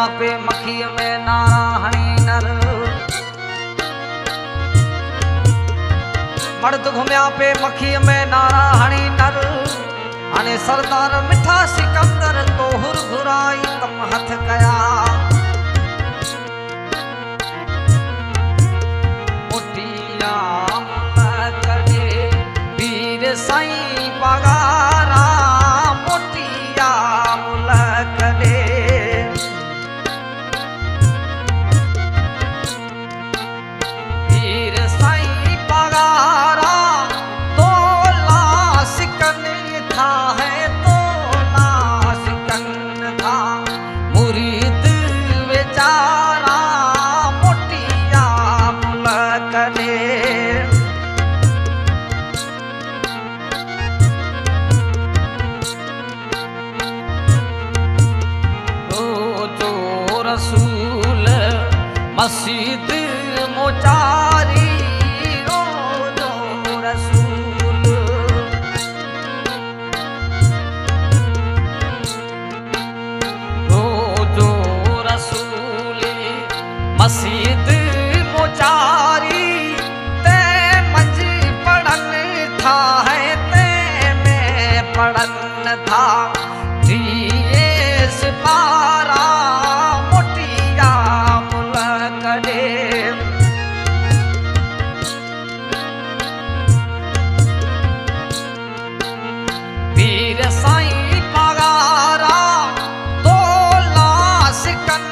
घुम्या पे मखी में नाराहणी नर। मर्द घुम्या पे मखी में नाराहणी नर। अने सरदार मिठा सिकंदर तो हुर घुराई तम हथ कया। मोटिया मुलकड़े वीर साईं पगारा। मोटिया मुलकड़े वीर साईं पगारा। तोला सिकन था है तोला सिकन था। मुरीद बेचारा मोटिया मुलकड़े। रसूल मस्जिद मोचारी रोजो रसूल। रोजो रसूल मस्जिद मोचारी। ते मंझ पढ़न था है ते में पढ़न था। सिपारा मोटिया मुलकड़े। वीर साईं पगारा। तोला सिकन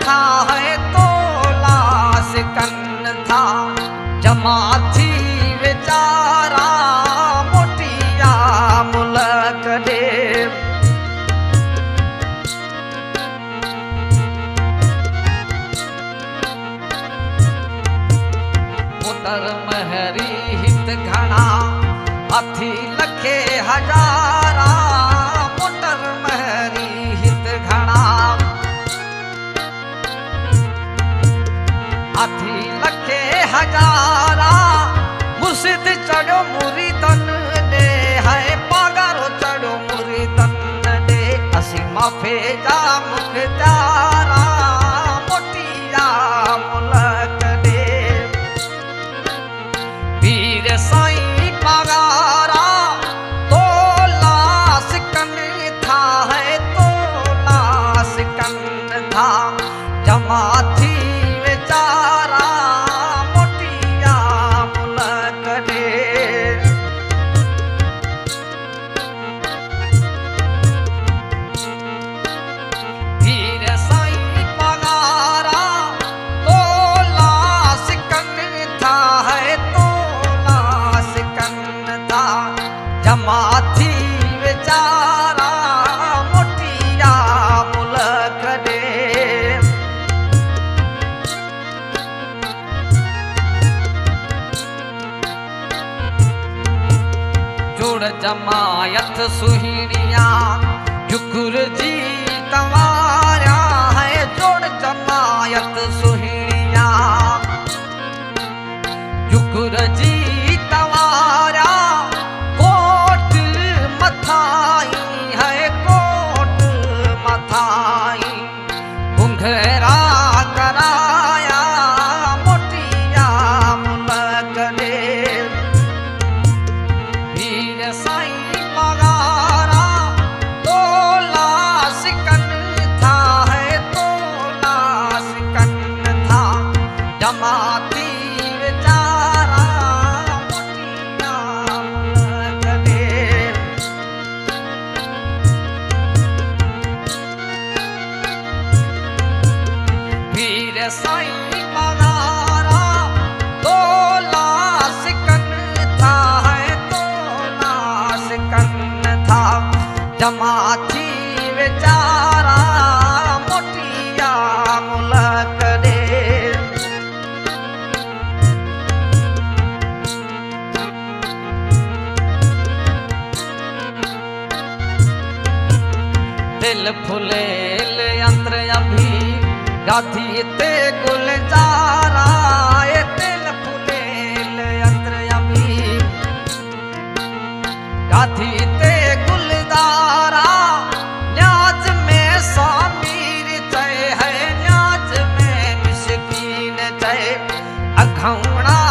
था है तोला सिकन था। जमा थी बेचारा मोटिया मुलकड़े। महरी हित घना हाथी लखे हजारा। मोटर महरी हित घना हाथी लखे हजारा। मुर्शिद चढ़ो मुरीदन दे है पगारो चढ़ो मुरीदन दे। असी माफे जा मुख्तारा मोटिया मुलकड़े। वीर साईं पगारा। तोला सिकन था है तोला सिकन था। जमा थी बेचारा मोटिया मुलकड़े। वीर साईं पगारा। तोला सिकन था है जमा थी बेचारा मोटिया मुलकड़े। जोड़ जमायत सुहिणिया जुकुर जी तवारा है। जोड़ जमायत सुहिणिया जुकुर जी तवारा। मथाई है कोट मथाई घुंघरा कराया मोटिया मुलकड़े। वीर साईं पगारा। तोला सिकन था है तोला सिकन था। जमा थी बेचारा मोटिया मुलकड़े। वीर साईं पगारा। तोला सिकन था है तोला सिकन था। जमा थी बेचारा मोटिया मुलकड़े। दिल फुलेल यंत्र अभी गाधी ते गुलजारा। ये दिल फुलेल यंत्र अभी गाधी ते गुलजारा। न्याज में सामीर तय है ढौकड़ा